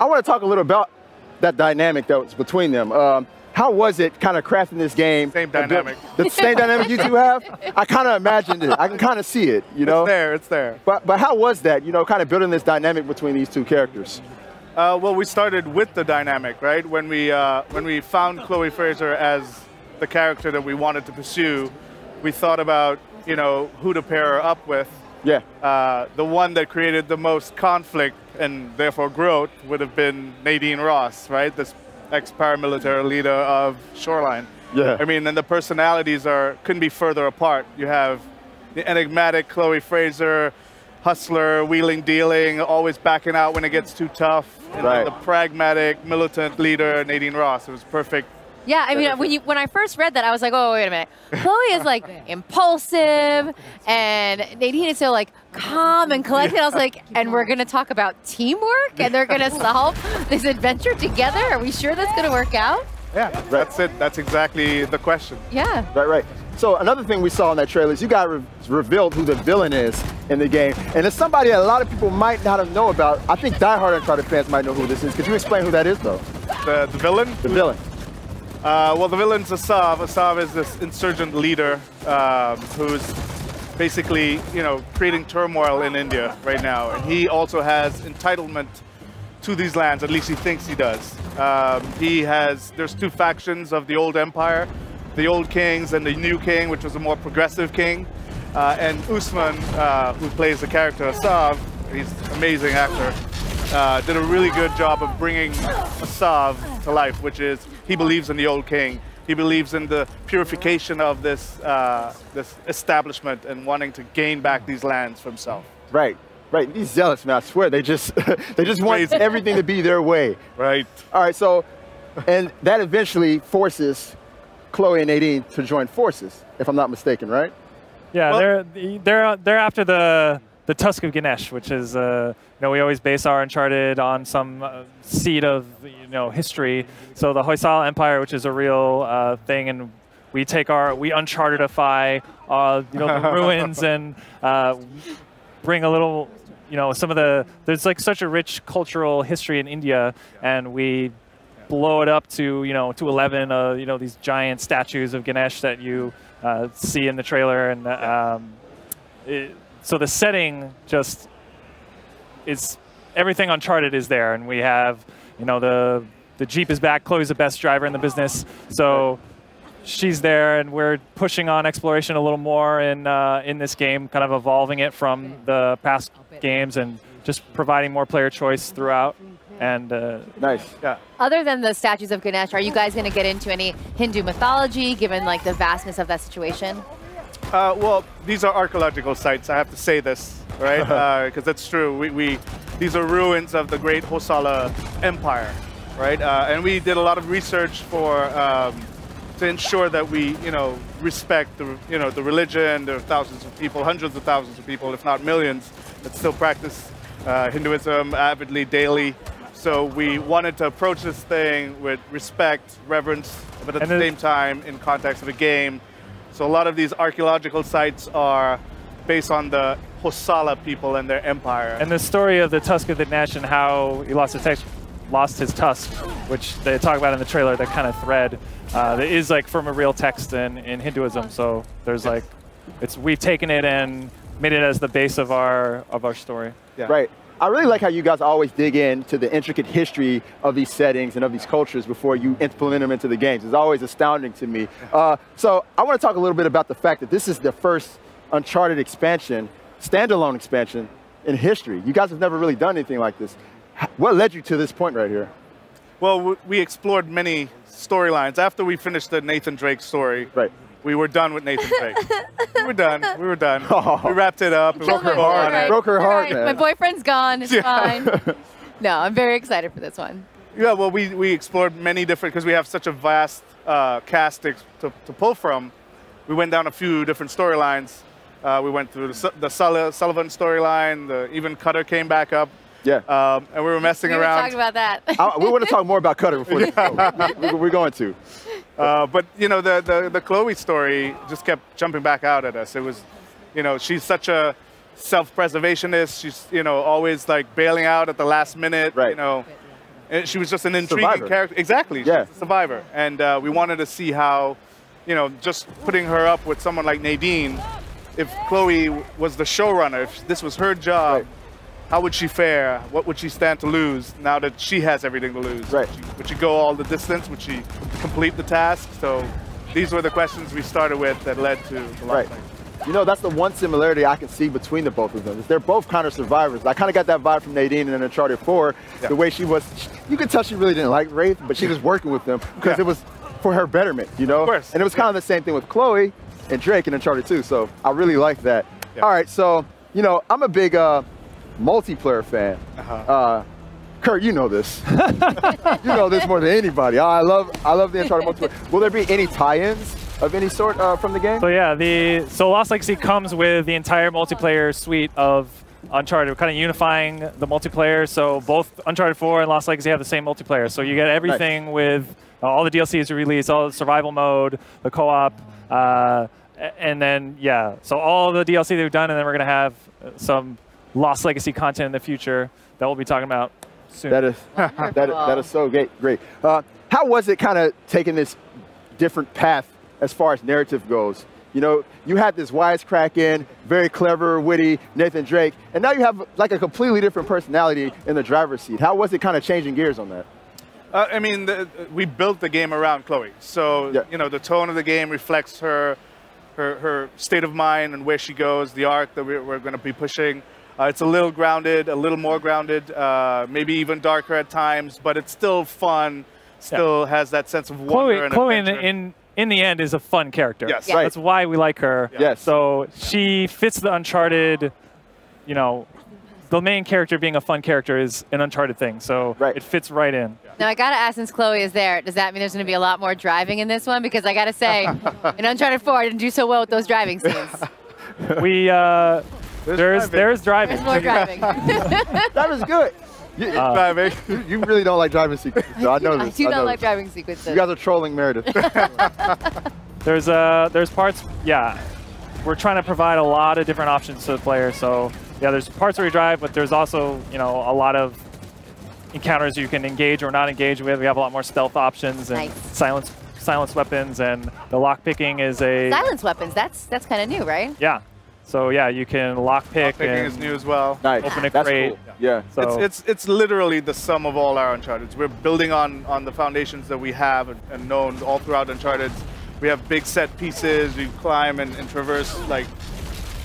I want to talk a little about that dynamic that was between them. How was it kind of crafting this game? Same dynamic. The same dynamic you two have? I kind of imagined it. I can kind of see it, you know? It's there. But how was that, you know, kind of building this dynamic between these two characters? Well, we started with the dynamic, right? When we found Chloe Fraser as the character that we wanted to pursue, we thought about, you know, who to pair her up with. Yeah. The one that created the most conflict and therefore growth would have been Nadine Ross, right? This ex-paramilitary leader of Shoreline. Yeah. I mean, and the personalities couldn't be further apart. You have the enigmatic Chloe Fraser, hustler, wheeling, dealing, always backing out when it gets too tough. And right. The pragmatic, militant leader, Nadine Ross. It was perfect. Yeah, I mean, when I first read that, I was like, oh, wait a minute. Chloe is like impulsive, and Nadine is so like calm and collected. I was like, and we're going to talk about teamwork, and they're going to solve this adventure together? Are we sure that's going to work out? Yeah, right. That's it. That's exactly the question. Yeah. Right. So another thing we saw in that trailer is you guys revealed who the villain is in the game. And it's somebody that a lot of people might not know about. I think diehard Uncharted fans might know who this is. Could you explain who that is, though? The villain? The villain. Well, the villain's Asav. Asav is this insurgent leader who's basically, you know, creating turmoil in India right now. And he also has entitlement to these lands, at least he thinks he does. There's two factions of the old empire, the old kings and the new king, which was a more progressive king. And Usman, who plays the character Asav, he's an amazing actor, did a really good job of bringing Asav to life, which is he believes in the old king. He believes in the purification of this establishment and wanting to gain back these lands for himself. Right. These zealots, man, I swear, they just want everything to be their way. Right. All right, so, and that eventually forces Chloe and Nadine to join forces, if I'm not mistaken, right? Yeah, well, they're after the Tusk of Ganesh, which is you know, we always base our Uncharted on some seed of, you know, history. So the Hoysala Empire, which is a real thing, and we Unchartedify you know, the ruins and bring a little, you know, there's like such a rich cultural history in India, and we blow it up to, you know, to 11, you know, these giant statues of Ganesh that you see in the trailer, and so the setting just is everything Uncharted is there, and we have, you know, the Jeep is back. Chloe's the best driver in the business, so she's there, and we're pushing on exploration a little more in this game, kind of evolving it from the past games and just providing more player choice throughout. And nice. Yeah. Other than the statues of Ganesh, are you guys going to get into any Hindu mythology, given like the vastness of that situation? Well, these are archaeological sites. I have to say this, right? Because that's true. These are ruins of the great Hoysala Empire, right? And we did a lot of research to ensure that we, you know, respect the religion. There are thousands of people, hundreds of thousands of people, if not millions, that still practice Hinduism avidly daily. So we wanted to approach this thing with respect, reverence, but at the same time in context of a game. So a lot of these archaeological sites are based on the Hoysala people and their empire. And the story of the Tusk of Ganesh and how he lost his tusk, which they talk about in the trailer, that kind of thread, that is like from a real text in Hinduism. So there's like, we've taken it and made it as the base of our story. Yeah. Right. I really like how you guys always dig into the intricate history of these settings and of these cultures before you implement them into the games. It's always astounding to me. So I want to talk a little bit about the fact that this is the first Uncharted expansion, standalone expansion in history. You guys have never really done anything like this. What led you to this point right here? Well, we explored many storylines. After we finished the Nathan Drake story, right, we were done with Nathan Drake. We were done. Oh. We wrapped it up. Broke her heart. Right. Broke her heart, Right. man. My boyfriend's gone. It's fine. No, I'm very excited for this one. Yeah, well, we explored many different, because we have such a vast cast to pull from. We went down a few different storylines. We went through the Sullivan storyline. Even Cutter came back up. Yeah. And we were messing around. We were talking about that. We want to talk more about Cutter before this show. We're going to. But, you know, the Chloe story just kept jumping back out at us. It was, you know, she's such a self-preservationist. She's, you know, always like bailing out at the last minute. Right. You know, And she was just an intriguing Survivor. character. Exactly. Yeah. She's a survivor. And we wanted to see how, you know, just putting her up with someone like Nadine, if Chloe was the showrunner, if this was her job, Right. how would she fare? What would she stand to lose now that she has everything to lose? Right. Would she go all the distance? Would she complete the task? So these were the questions we started with that led to the Right. last thing. You know, that's the one similarity I can see between the both of them. Is they're both kind of survivors. I kind of got that vibe from Nadine in Uncharted 4, Yeah. the way she was. You could tell she really didn't like Wraith, but she was working with them because Yeah. it was for her betterment, you know? Of course. And it was kind of the same thing with Chloe and Drake in Uncharted 2, so I really like that. Yeah. All right, so, you know, I'm a big multiplayer fan. Kurt, you know this. You know this more than anybody. I love the Uncharted multiplayer. Will there be any tie-ins of any sort from the game? So yeah, so Lost Legacy comes with the entire multiplayer suite of Uncharted. We're kind of unifying the multiplayer. So both Uncharted 4 and Lost Legacy have the same multiplayer. So you get everything with all the DLCs released, all the survival mode, the co-op, and then yeah. So all the DLC that we've done, and then we're gonna have some Lost Legacy content in the future that we'll be talking about soon. That is that is so great. How was it kind of taking this different path as far as narrative goes? You know, you had this wisecracking, very clever, witty Nathan Drake, and now you have like a completely different personality in the driver's seat. How was it kind of changing gears on that? I mean, we built the game around Chloe. So, Yeah. you know, the tone of the game reflects her state of mind and where she goes, the arc that we're going to be pushing. It's a little grounded, a little more grounded, maybe even darker at times, but it's still fun, still has that sense of wonder and Chloe adventure. in the end is a fun character. Yes. Yeah. Right. That's why we like her. Yes. So she fits the Uncharted, you know, the main character being a fun character is an Uncharted thing. So Right. it fits right in. Now, I got to ask, since Chloe is there, does that mean there's going to be a lot more driving in this one? Because I got to say, in Uncharted 4, I didn't do so well with those driving scenes. We there's driving. There's more driving. That was good. Driving. You really don't like driving sequences, so I know I this. do I not know like this. driving sequences. You guys are trolling Meredith. There's parts, yeah. We're trying to provide a lot of different options to the player. So yeah, there's parts where you drive, but there's also, you know, a lot of encounters you can engage or not engage with. We have a lot more stealth options and Nice. silence weapons, and the lock picking is a Silence weapons, that's kind of new, right? yeah. So yeah, you can lock pick Picking and is new as well. Nice. Open a That's crate. cool. Yeah. So It's literally the sum of all our Uncharted. We're building on the foundations that we have and known all throughout Uncharted. We have big set pieces. We climb and traverse like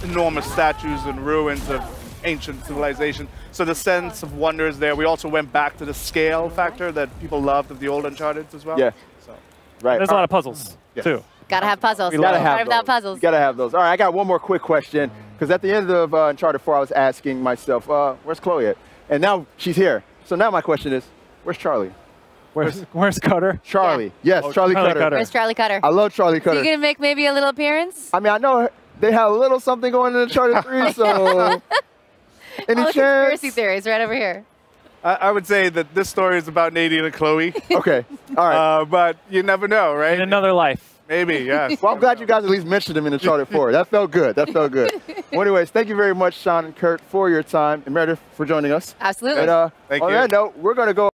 enormous statues and ruins of ancient civilization. So the sense of wonder is there. We also went back to the scale factor that people loved of the old Uncharted as well. Yeah. So. Right. there's a lot of puzzles too. Gotta have puzzles. We gotta have without those. puzzles. You gotta have those. All right, I got one more quick question, because at the end of Uncharted 4, I was asking myself, where's Chloe at? And now she's here. So now my question is, where's Charlie? Where's Cutter? Charlie. Yeah. Yes, Oh, Charlie Charlie Cutter. Cutter. Where's Charlie Cutter? I love Charlie So Cutter. you gonna make maybe a little appearance? I mean, I know they had a little something going in Uncharted 3, so any All the chance? conspiracy theories right over here. I would say that this story is about Nadine and Chloe, Okay, all right. but you never know, right? In another life. Maybe, yes. Well, I'm glad you guys at least mentioned him in Uncharted 4. That felt good. That felt good. Well, anyways, thank you very much, Sean and Kurt, for your time, and Meredith for joining us. Absolutely. And Thank on you. that note, we're going to go